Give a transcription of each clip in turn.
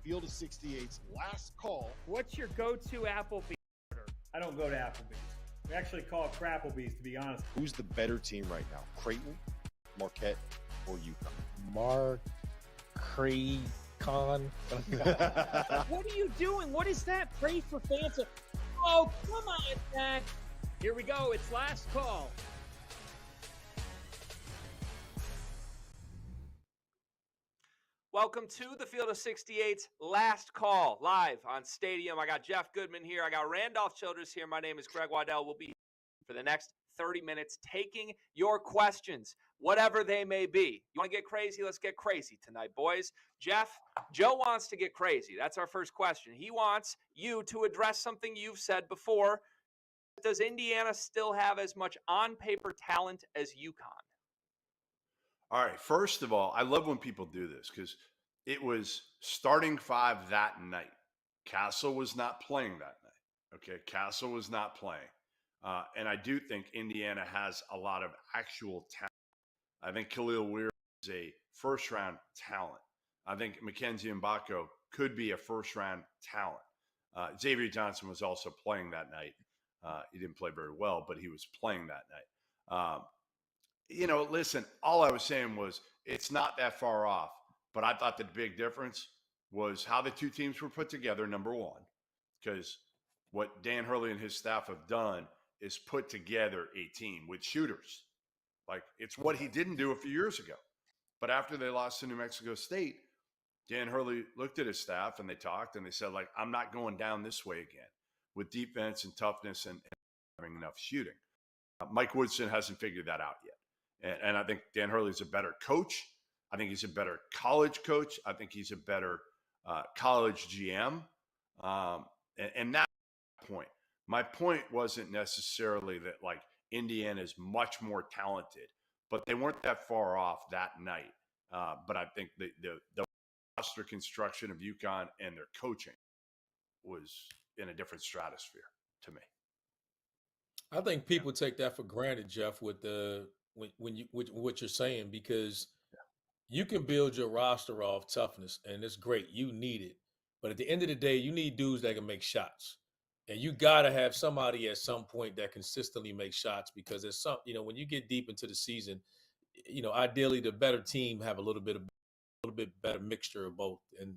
Field of 68's last call. What's your go-to Applebee's order? I don't go to Applebee's. We actually call it Crapplebee's, to be honest. Who's the better team right now? Creighton, Marquette, or UConn? Con. What are you doing? What is that? Pray for Fanta. Oh, come on, Tang. Here we go. It's last call. Welcome to the Field of 68's last call, live on Stadium. I got Jeff Goodman here. I got Randolph Childress here. My name is Greg Waddell. We'll be here for the next 30 minutes taking your questions, whatever they may be. You want to get crazy? Let's get crazy tonight, boys. Jeff, Joe wants to get crazy. That's our first question. He wants you to address something you've said before. Does Indiana still have as much on-paper talent as UConn? All right, first of all, I love when people do this because it was starting five that night. Castle was not playing that night. Okay, Castle was not playing. And I do think Indiana has a lot of actual talent. I think Khalil Weir is a first-round talent. I think Mackenzie Mbako could be a first-round talent. Xavier Johnson was also playing that night. He didn't play very well, but he was playing that night. Listen, all I was saying was it's not that far off, but I thought the big difference was how the two teams were put together, number one, because what Dan Hurley and his staff have done is put together a team with shooters. Like, it's what he didn't do a few years ago. But after they lost to New Mexico State, Dan Hurley looked at his staff and they talked and they said, like, I'm not going down this way again with defense and toughness and having enough shooting. Mike Woodson hasn't figured that out yet. And I think Dan Hurley's a better coach. I think he's a better college coach. I think he's a better college GM. And that's my point. My point wasn't necessarily that, like, Indiana is much more talented, but they weren't that far off that night. But I think the roster construction of UConn and their coaching was in a different stratosphere to me. I think people take that for granted, Jeff, with what you're saying, because you can build your roster off toughness, and it's great. You need it. But at the end of the day, you need dudes that can make shots. And you got to have somebody at some point that consistently makes shots, because there's some, when you get deep into the season, ideally the better team have a little bit better mixture of both. And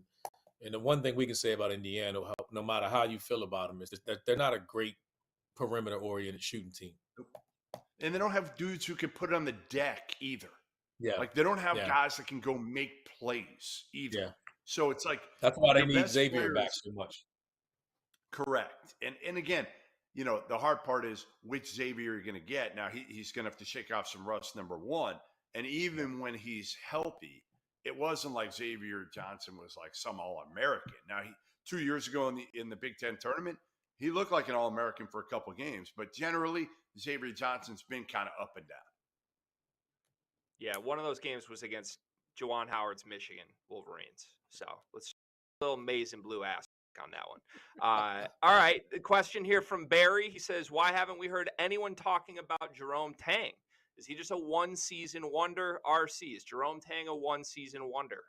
the one thing we can say about Indiana, no matter how you feel about them, is that they're not a great perimeter-oriented shooting team. And they don't have dudes who can put it on the deck either. Yeah. Like, they don't have guys that can go make plays either. Yeah. So it's like, that's why they need Xavier back so much. Correct. And again, the hard part is which Xavier you're going to get. Now, he's going to have to shake off some rust, number one. And even when he's healthy, it wasn't like Xavier Johnson was like some All-American. Now, 2 years ago in the Big Ten tournament, he looked like an All-American for a couple of games. But generally, Xavier Johnson's been kind of up and down. Yeah, one of those games was against Juwan Howard's Michigan Wolverines. So let's a little maize and blue ass on that one. All right, the question here from Barry. He says, why haven't we heard anyone talking about Jerome Tang? Is he just a one-season wonder? RC, is Jerome Tang a one-season wonder?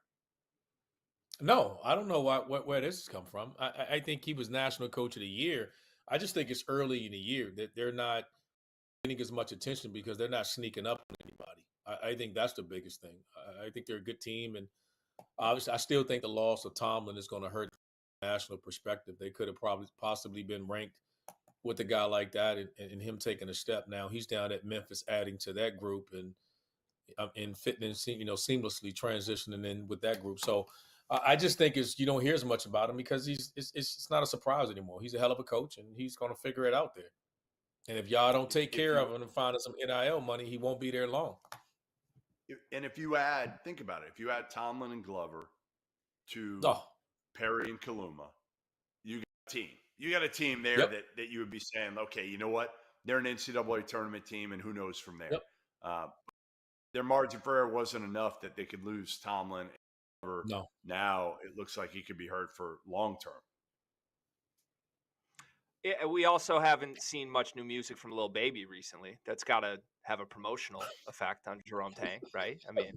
No, I don't know where this has come from. I think he was National Coach of the Year. I just think it's early in the year that they're not getting as much attention because they're not sneaking up on anybody. I think that's the biggest thing. I think they're a good team, and obviously I still think the loss of Tomlin is going to hurt the national perspective. They could have possibly been ranked with a guy like that, and him taking a step. Now he's down at Memphis, adding to that group and fitting, seamlessly transitioning in with that group. So I just think you don't hear as much about him because it's not a surprise anymore. He's a hell of a coach, and he's going to figure it out there. And if y'all don't take care of him and find some NIL money, he won't be there long. And if you think about it, if you add Tomlin and Glover to Perry and Kaluma, you got a team. You got a team there that you would be saying, okay, you know what? They're an NCAA tournament team, and who knows from there. Yep. Their margin for error wasn't enough that they could lose Tomlin. No. Now it looks like he could be hurt for long term. Yeah, we also haven't seen much new music from Lil Baby recently. That's got to have a promotional effect on Jerome Tang, right? I mean,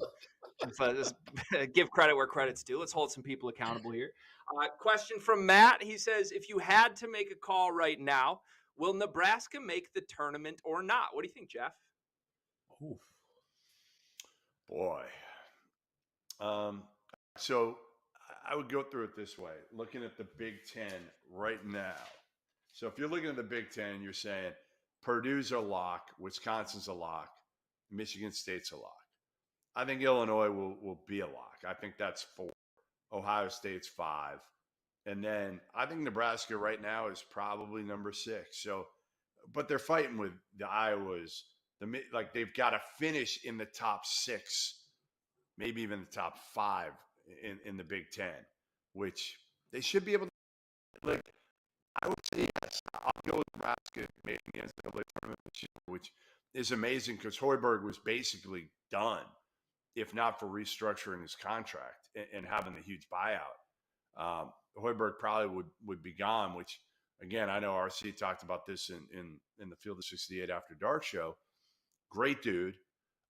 Let's give credit where credit's due. Let's hold some people accountable here. Question from Matt. He says, if you had to make a call right now, will Nebraska make the tournament or not? What do you think, Jeff? Oof. Boy. So I would go through it this way, looking at the Big Ten right now. So if you're looking at the Big Ten, you're saying Purdue's a lock, Wisconsin's a lock, Michigan State's a lock. I think Illinois will be a lock. I think that's 4. Ohio State's 5. And then I think Nebraska right now is probably number 6. So, but they're fighting with the Iowas. Like they've got to finish in the top 6, maybe even the top 5 in the Big Ten, which they should be able to. Like, I would say yes. I'll go with Nebraska making the NCAA tournament this year, which is amazing because Hoiberg was basically done, if not for restructuring his contract and having the huge buyout. Hoiberg probably would be gone, which, again, I know RC talked about this in the Field of 68 After Dark show. Great dude.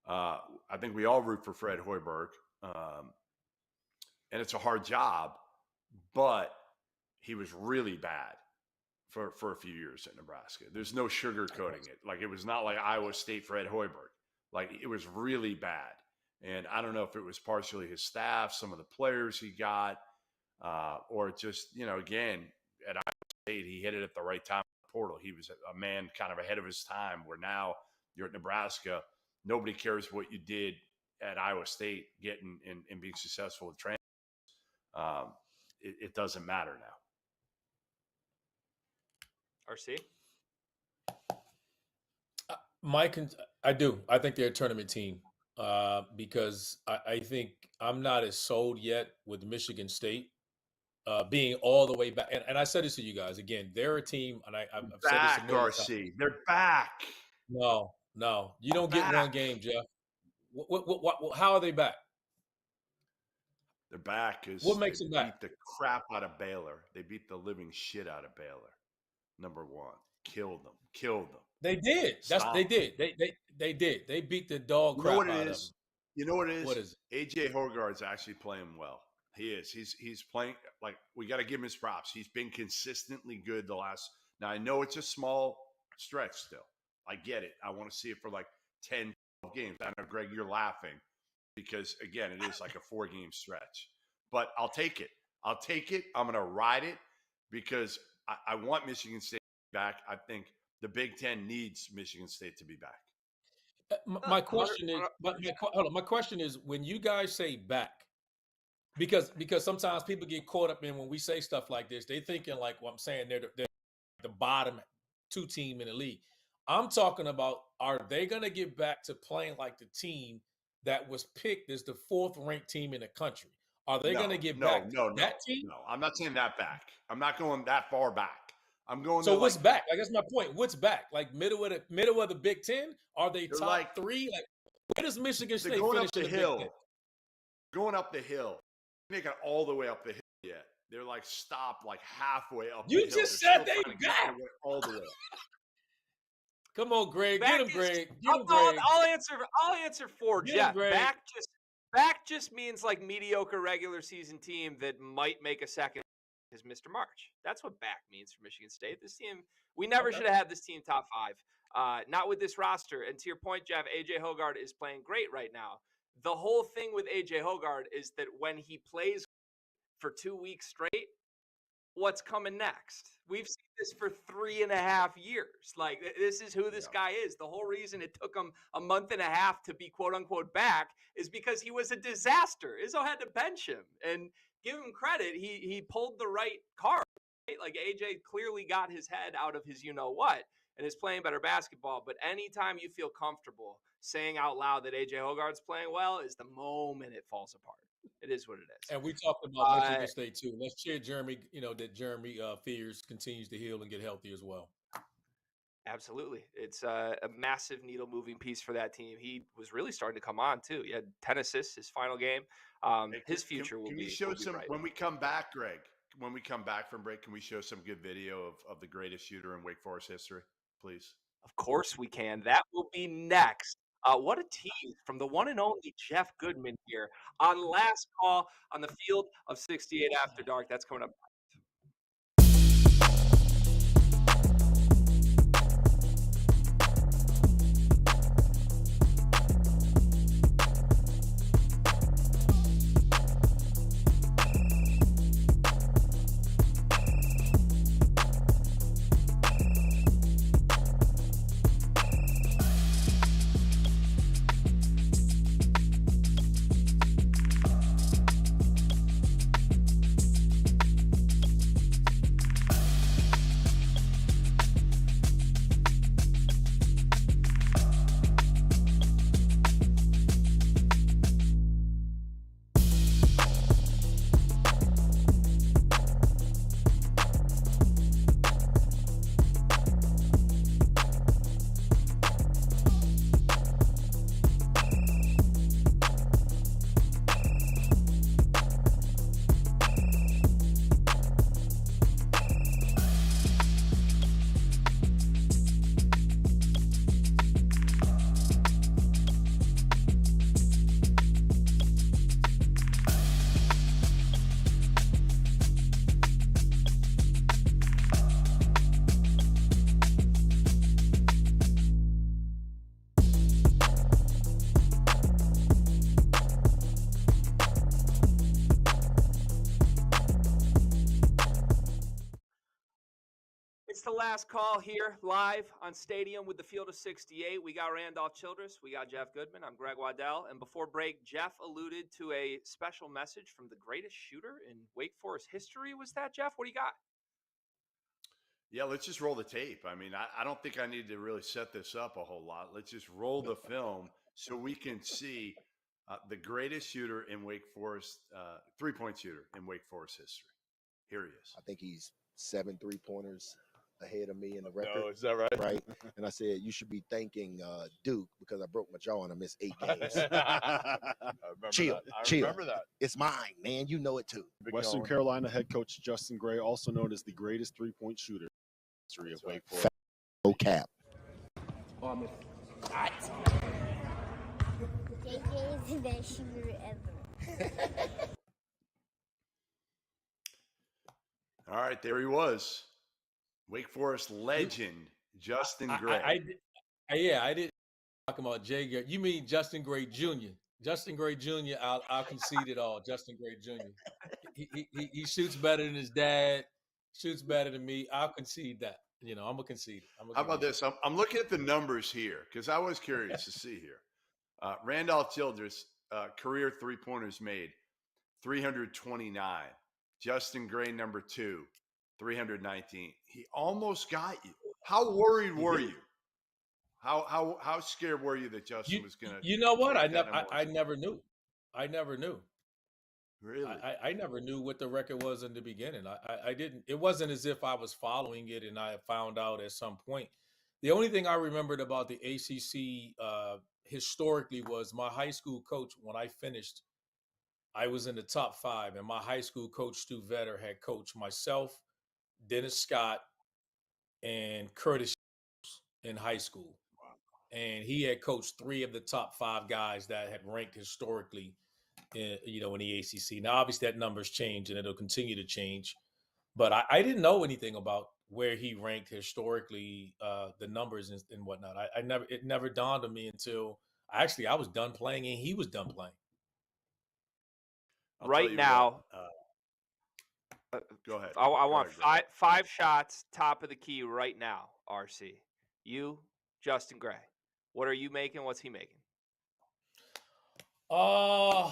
I think we all root for Fred Hoiberg. And it's a hard job, but he was really bad for a few years at Nebraska. There's no sugarcoating it. Like, it was not like Iowa State Fred Hoiberg. Like, it was really bad. And I don't know if it was partially his staff, some of the players he got, or just, again, at Iowa State, he hit it at the right time in the portal. He was a man kind of ahead of his time, where now you're at Nebraska. Nobody cares what you did at Iowa State getting and being successful with training. It doesn't matter now. RC? I do. I think they're a tournament team because I think I'm not as sold yet with Michigan State being all the way back. And I said this to you guys again. They're a team, and I've said this a million times. RC, they're back. No, you don't get one game, Jeff. How are they back? They're back because what makes them back? Beat the crap out of Baylor. They beat the living shit out of Baylor. Number 1, killed them. They did. They did. They did. They beat the dog crap out of them. You know what it is? What is it? AJ Hogarth's actually playing well. He is. He's playing, like, we got to give him his props. He's been consistently good the last. Now, I know it's a small stretch still. I get it. I want to see it for like 10, 12 games. I know, Greg, you're laughing because, again, it is like a 4-game stretch. But I'll take it. I'm going to ride it because I want Michigan State back. I think the Big Ten needs Michigan State to be back. My question is, when you guys say back, because sometimes people get caught up in when we say stuff like this, they thinking like what I'm saying, they're the bottom 2 team in the league. I'm talking about, are they going to get back to playing like the team that was picked as the 4th ranked team in the country? Are they going to get back to that team? No, I'm not saying that back. I'm not going that far back. I'm going. So what's back? I guess my point. What's back? Like middle of the Big Ten? Are they top like 3? Like, where does Michigan State going finish up the in the hill? Big Ten? Going up the hill. They got all the way up the hill yet. They're like stopped like halfway up. You the hill. just They're said they back all the way. Come on, Greg. Get him, Greg. I'll answer for Jeff. Back just means like mediocre regular season team that might make a second as Mr. March. That's what back means for Michigan State. This team, we never should have had this team top 5. Not with this roster. And to your point, Jeff, AJ Hoggard is playing great right now. The whole thing with AJ Hoggard is that when he plays for 2 weeks straight, what's coming next? We've seen this for 3.5 years. Like, this is who this guy is. The whole reason it took him a month and a half to be quote unquote back is because he was a disaster. Izzo had to bench him, and give him credit. He pulled the right card. Right? Like, AJ clearly got his head out of his you-know-what and is playing better basketball. But anytime you feel comfortable saying out loud that AJ Hoggard's playing well is the moment it falls apart. It is what it is. And we talked about Michigan State too. Let's cheer Jeremy, that Jeremy Fears continues to heal and get healthy as well. Absolutely. It's a massive needle moving piece for that team. He was really starting to come on too. He had 10 assists his final game. His future will be. Can we show some bright. When we come back, Greg? When we come back from break, can we show some good video of the greatest shooter in Wake Forest history, please? Of course we can. That will be next What a tease from the one and only Jeff Goodman here on Last Call on the field of 68 After Dark. That's coming up. It's the Last Call here live on Stadium with the Field of 68. We got Randolph Childress. We got Jeff Goodman. I'm Greg Waddell. And before break, Jeff alluded to a special message from the greatest shooter in Wake Forest history. Was that, Jeff? What do you got? Yeah, let's just roll the tape. I mean, I don't think I need to really set this up a whole lot. Let's just roll the film so we can see the greatest shooter in Wake Forest, three-point shooter in Wake Forest history. Here he is. I think he's 7 3-pointers ahead of me in the record. No, is that right? Right. And I said, you should be thanking Duke because I broke my jaw and I missed 8 games. I remember Chill, that. I chill. remember that. It's mine, man. You know it too. Big Western going. Carolina head coach Justin Gray, also known as the greatest three-point shooter in the history of Wake Forest. No cap. JJ is the best shooter ever. All right, there he was. Wake Forest legend, Justin Gray. I didn't talk about Jay Gray. You mean Justin Gray Jr. Justin Gray Jr., I'll concede it all. Justin Gray Jr. He shoots better than his dad, shoots better than me. I'll concede that. You know, I'm going to concede. How about this? I'm looking at the numbers here because I was curious to see here. Randolph Childress, career three-pointers made, 329. Justin Gray, number 2, 319. He almost got you. How worried were you? How scared were you that Justin was going to? You know what? I never knew. I never knew. Really? I never knew what the record was in the beginning. I didn't. It wasn't as if I was following it and I found out at some point. The only thing I remembered about the ACC historically was my high school coach. When I finished, I was in the top 5, and my high school coach, Stu Vetter, had coached myself, Dennis Scott, and Curtis in high school. And he had coached 3 of the top 5 guys that had ranked historically in the ACC. Now, obviously, that number's changed, and it'll continue to change. But I didn't know anything about where he ranked historically, the numbers and whatnot. It never dawned on me until I was done playing and he was done playing. Right now, go ahead. I want five shots, top of the key right now, RC. You, Justin Gray. What are you making? What's he making? I'm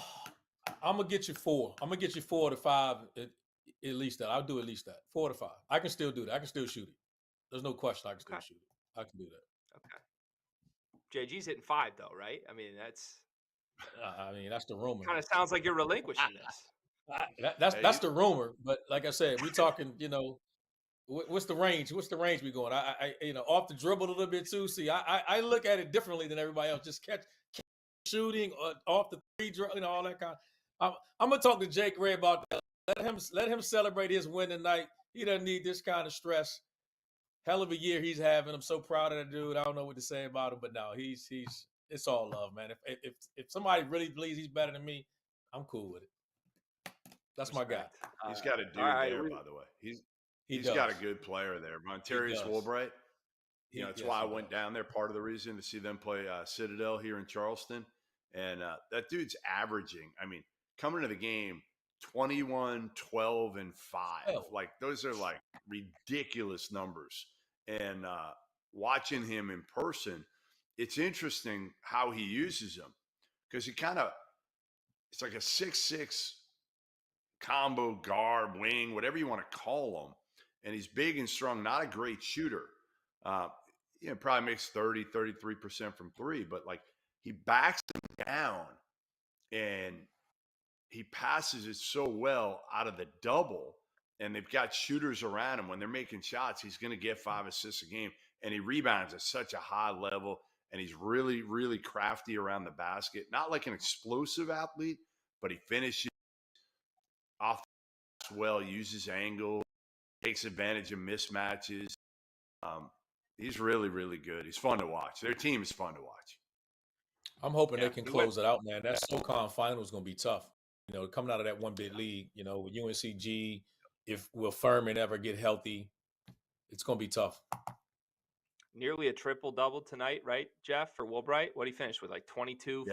gonna get you 4. I'm gonna get you 4 to 5 at least that. I'll do at least that. 4 to 5. I can still do that. I can still shoot it. There's no question I can still shoot it. I can do that. Okay. JG's hitting 5 though, right? I mean, that's the rumor. Kind of sounds like you're relinquishing this. That's the rumor. But like I said, we're talking, what's the range? What's the range we going? I off the dribble a little bit too. See, I look at it differently than everybody else. Just catch shooting off the 3, all that kind of. I'm gonna talk to Jake Gray about that. Let him celebrate his win tonight. He doesn't need this kind of stress. Hell of a year he's having. I'm so proud of that dude. I don't know what to say about him, but no, he's It's all love, man. If somebody really believes he's better than me, I'm cool with it. That's my guy. He's got a dude right, there, by the way. He's He's got a good player there. Montarius does. Woolbright. That's why I went does. down there. Part of the reason to see them play Citadel here in Charleston. And that dude's averaging, coming to the game, 21, 12, and 5. Like, those are like ridiculous numbers. And watching him in person, it's interesting how he uses them, because it's like a 6'6" combo guard, wing, whatever you want to call him. And he's big and strong, not a great shooter. Probably makes 33% from three, but like, he backs them down and he passes it so well out of the double, and they've got shooters around him. When they're making shots, he's going to get 5 assists a game, and he rebounds at such a high level, and he's really, really crafty around the basket. Not like an explosive athlete, but he finishes off well, uses angle, takes advantage of mismatches. He's really, really good. He's fun to watch. Their team is fun to watch. I'm hoping they can close it out, man. That SoCon final is going to be tough. Coming out of that one big league, with UNCG, will Furman ever get healthy, it's going to be tough. Nearly a triple-double tonight, right, Jeff, for Woolbright? What did he finish with, like 22,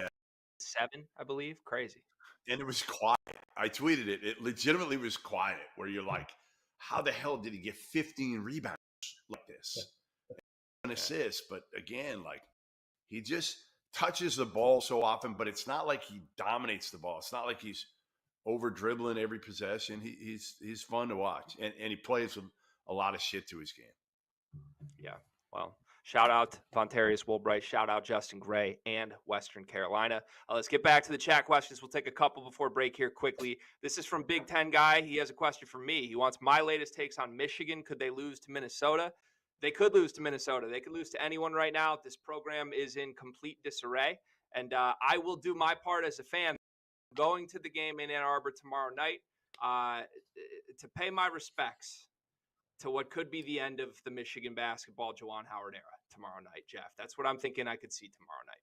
7, I believe? Crazy. And it was quiet. I tweeted it. It legitimately was quiet, where you're like, how the hell did he get 15 rebounds like this? An assist, but again, like, he just touches the ball so often, but it's not like he dominates the ball. It's not like he's over dribbling every possession. He's fun to watch, and he plays with a lot of shit to his game. Yeah, well, shout out Montarius Woolbright, shout out Justin Gray and Western Carolina. Let's get back to the chat questions. We'll take a couple before break here quickly. This is from Big Ten Guy. He has a question for me. He wants my latest takes on Michigan. Could they lose to Minnesota? They could lose to Minnesota. They could lose to anyone right now. This program is in complete disarray. And I will do my part as a fan going to the game in Ann Arbor tomorrow night to pay my respects to what could be the end of the Michigan basketball Juwan Howard era tomorrow night, Jeff. That's what I'm thinking I could see tomorrow night.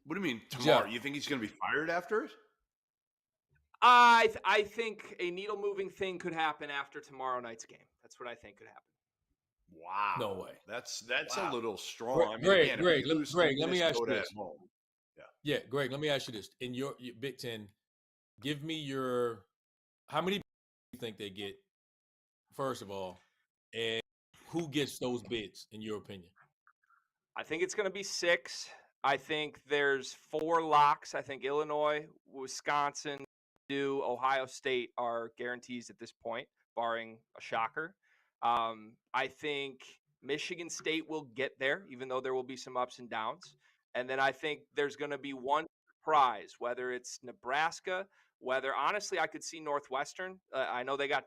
What do you mean tomorrow? Jeff. You think he's going to be fired after it? I think a needle-moving thing could happen after tomorrow night's game. That's what I think could happen. Wow. No way. That's a little strong. Greg, let me ask you this. Yeah, Greg, let me ask you this. In your Big Ten, give me how many you think they get, first of all, and who gets those bids, in your opinion? I think it's going to be 6. I think there's 4 locks. I think Illinois, Wisconsin, Purdue, Ohio State are guarantees at this point, barring a shocker. I think Michigan State will get there, even though there will be some ups and downs. And then I think there's going to be one surprise, whether it's Nebraska, honestly, I could see Northwestern. I know they got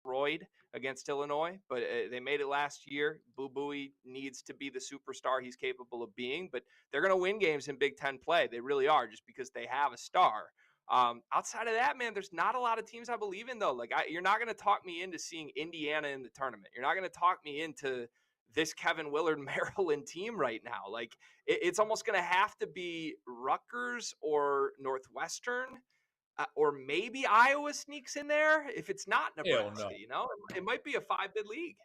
destroyed against Illinois, but they made it last year. Boo Buie needs to be the superstar he's capable of being, but they're going to win games in Big Ten play. They really are, just because they have a star. Outside of that, man, there's not a lot of teams I believe in, though. Like, you're not going to talk me into seeing Indiana in the tournament. You're not going to talk me into this Kevin Willard Maryland team right now. Like, it's almost going to have to be Rutgers or Northwestern, or maybe Iowa sneaks in there. If it's not Nebraska, it might be a 5-bid league.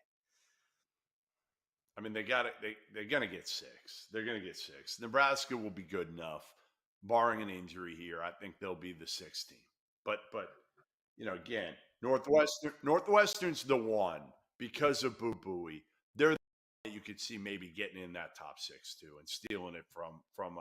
I mean, they're going to get 6. They're going to get 6. Nebraska will be good enough. Barring an injury here, I think they'll be the 6th team. But again, Northwestern's the one because of Boo Buie. They're the one that you could see maybe getting in that top 6 too, and stealing it from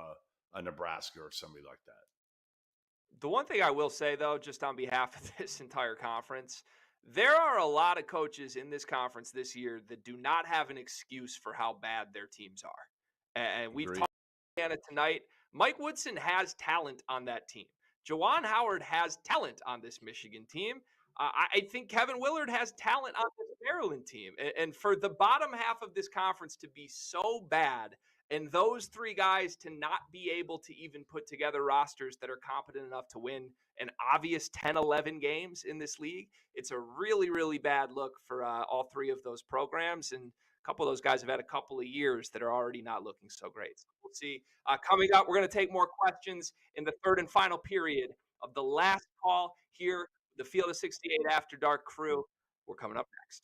a Nebraska or somebody like that. The one thing I will say, though, just on behalf of this entire conference, there are a lot of coaches in this conference this year that do not have an excuse for how bad their teams are. And we've talked about it tonight. Mike Woodson has talent on that team. Juwan Howard has talent on this Michigan team. I think Kevin Willard has talent on this Maryland team. And for the bottom half of this conference to be so bad, and those 3 guys to not be able to even put together rosters that are competent enough to win an obvious 10-11 games in this league, it's a really, really bad look for all 3 of those programs. And couple of those guys have had a couple of years that are already not looking so great. So we'll see. Coming up, we're going to take more questions in the third and final period of the last call here, the Field of 68 After Dark crew. We're coming up next.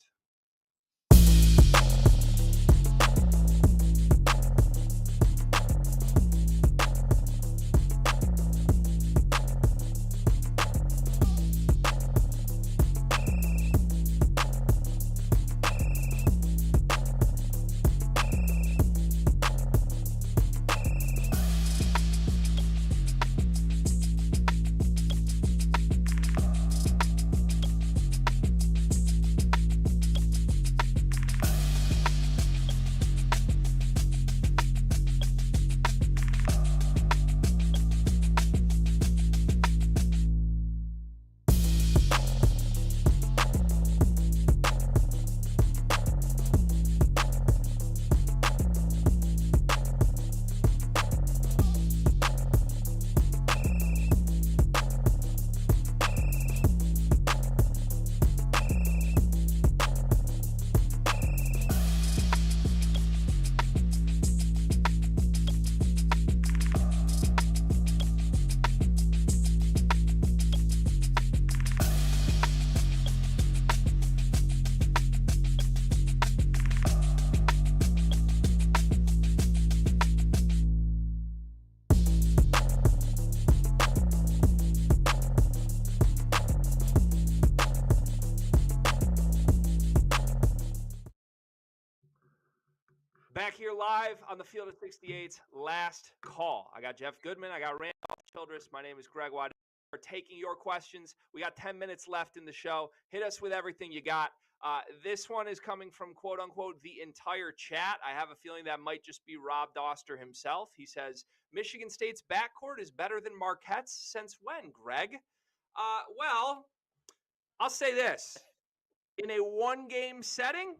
Back here live on the Field of 68's last call. I got Jeff Goodman. I got Randolph Childress. My name is Greg Waddell. We're taking your questions. We got 10 minutes left in the show. Hit us with everything you got. This one is coming from, quote unquote, the entire chat. I have a feeling that might just be Rob Doster himself. He says, Michigan State's backcourt is better than Marquette's. Since when, Greg? Well, I'll say this. In a one-game setting,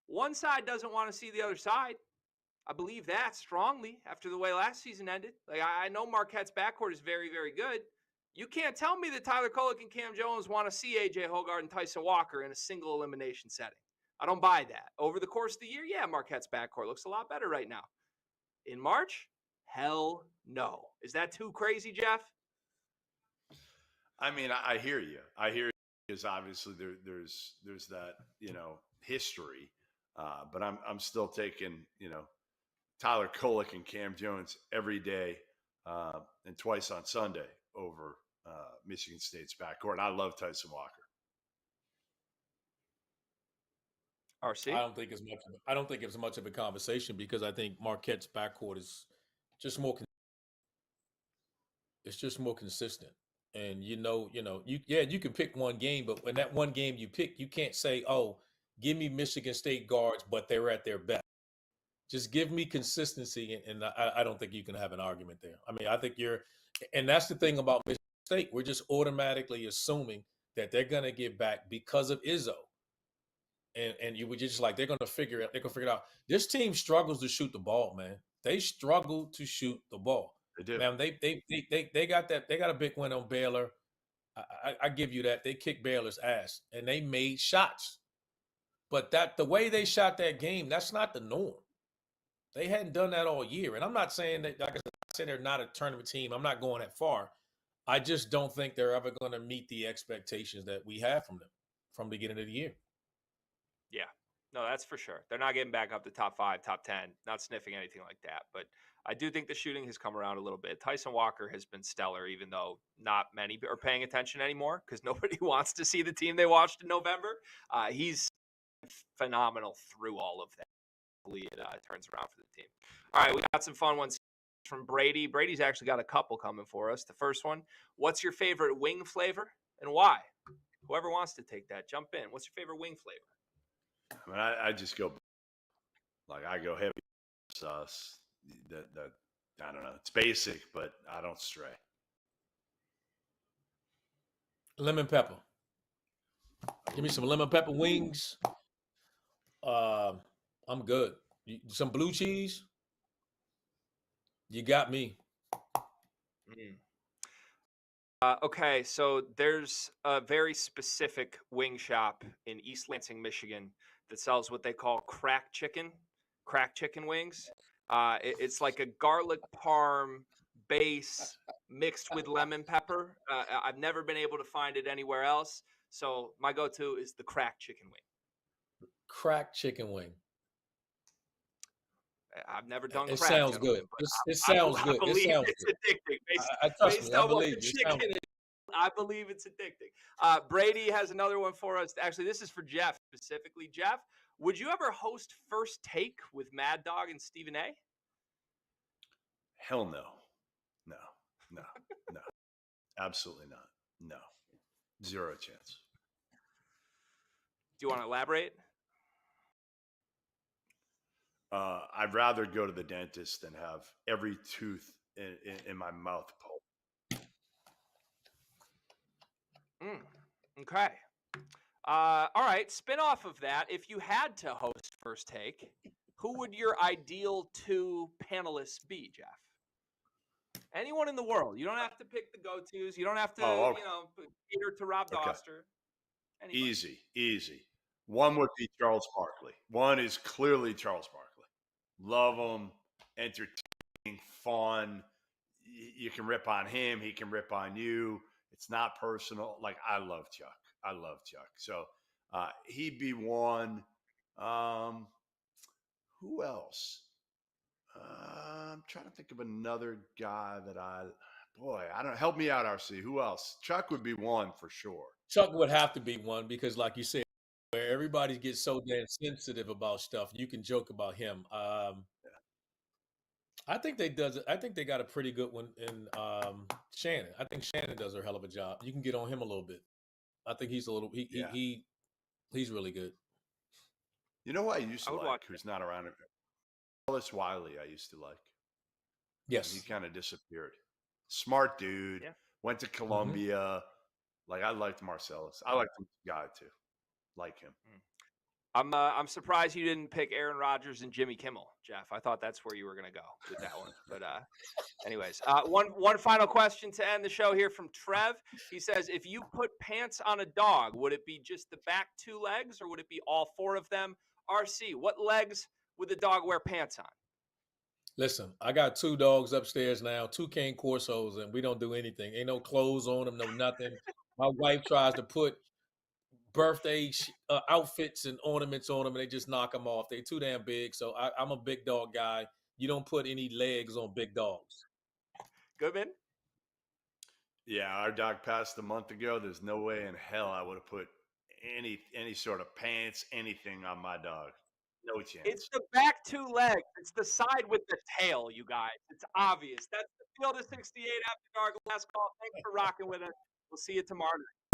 one side doesn't want to see the other side. I believe that strongly after the way last season ended. Like, I know Marquette's backcourt is very, very good. You can't tell me that Tyler Kolek and Cam Jones want to see A.J. Hoggard and Tyson Walker in a single elimination setting. I don't buy that. Over the course of the year, yeah, Marquette's backcourt looks a lot better right now. In March, hell no. Is that too crazy, Jeff? I mean, I hear you. I hear you because obviously there's that, history. But I'm still taking, Tyler Kolek and Cam Jones every day and twice on Sunday over Michigan State's backcourt. I love Tyson Walker. RC? I don't think it's much of a conversation because I think Marquette's backcourt is just more. It's just more consistent, and you can pick one game, but when that one game you pick, you can't say, "Oh, give me Michigan State guards, but they're at their best." Just give me consistency, and I don't think you can have an argument there. I mean, I think and that's the thing about Michigan State. We're just automatically assuming that they're going to get back because of Izzo. And you were just like, they're going to figure it out. This team struggles to shoot the ball, man. They struggle to shoot the ball. They do. Man, they got that. They got a big win on Baylor. I give you that. They kicked Baylor's ass, and they made shots. But the way they shot that game, that's not the norm. They hadn't done that all year. And I'm not saying that, like I said, they're not a tournament team. I'm not going that far. I just don't think they're ever going to meet the expectations that we have from them from the beginning of the year. Yeah, no, that's for sure. They're not getting back up to top 5, top 10, not sniffing anything like that. But I do think the shooting has come around a little bit. Tyson Walker has been stellar, even though not many are paying attention anymore because nobody wants to see the team they watched in November. He's phenomenal through all of that. Hopefully it turns around for the team. All right, we got some fun ones from Brady. Brady's actually got a couple coming for us. The first one, what's your favorite wing flavor and why? Whoever wants to take that, jump in. What's your favorite wing flavor? I mean, I just go I go heavy sauce. That I don't know. It's basic, but I don't stray. Lemon pepper. Give me some lemon pepper wings. I'm good. Some blue cheese. You got me. Okay, so there's a very specific wing shop in East Lansing, Michigan that sells what they call crack chicken wings. It's like a garlic parm base mixed with lemon pepper. I've never been able to find it anywhere else. So my go-to is the crack chicken wing. Cracked chicken wing. I've never done It crack, sounds gentlemen, good. but It sounds I good. It believe sounds it's good. addicting. Trust Based me, I on what believe the you. It sounds chicken is, I believe it's addicting. Brady has another one for us. Actually, this is for Jeff specifically. Jeff, would you ever host First Take with Mad Dog and Stephen A? Hell no. No. No. No. Absolutely not. No. Zero chance. Do you want to elaborate? I'd rather go to the dentist than have every tooth in my mouth pulled. Okay. All right. Spin off of that. If you had to host First Take, who would your ideal 2 panelists be, Jeff? Anyone in the world. You don't have to pick the go-tos. You don't have to, cater to Rob Okay. Doster. Anybody. Easy. One would be Charles Barkley. One is clearly Charles Barkley. Love him, entertaining, fun. You can rip on him. He can rip on you. It's not personal. Like, I love Chuck. So he'd be one. Who else? I'm trying to think of another guy that I don't help me out, RC. Who else? Chuck would be one for sure. Chuck would have to be one because, like you said, where everybody gets so damn sensitive about stuff, you can joke about him. I think they got a pretty good one in Shannon. I think Shannon does a hell of a job. You can get on him a little bit. I think he's he's really good. You know who I used to like, watch who's not around? Ellis Wiley, I used to like. Yes. He kind of disappeared. Smart dude. Yeah. Went to Columbia. Like, I liked Marcellus. I liked the guy too. Like him. I'm surprised you didn't pick Aaron Rodgers and Jimmy Kimmel, Jeff. I thought that's where you were going to go with that one. But anyways, one final question to end the show here from Trev. He says, if you put pants on a dog, would it be just the back 2 legs or would it be all 4 of them? RC, what legs would the dog wear pants on? Listen, I got 2 dogs upstairs now, 2 cane corsos, and we don't do anything. Ain't no clothes on them, no nothing. My wife tries to put birthday outfits and ornaments on them, and they just knock them off. They're too damn big, so I'm a big dog guy. You don't put any legs on big dogs. Goodman? Yeah, our dog passed a month ago. There's no way in hell I would have put any sort of pants, anything on my dog. No chance. It's the back 2 legs. It's the side with the tail, you guys. It's obvious. That's the Field of 68 After Dark last call. Thanks for rocking with us. We'll see you tomorrow night.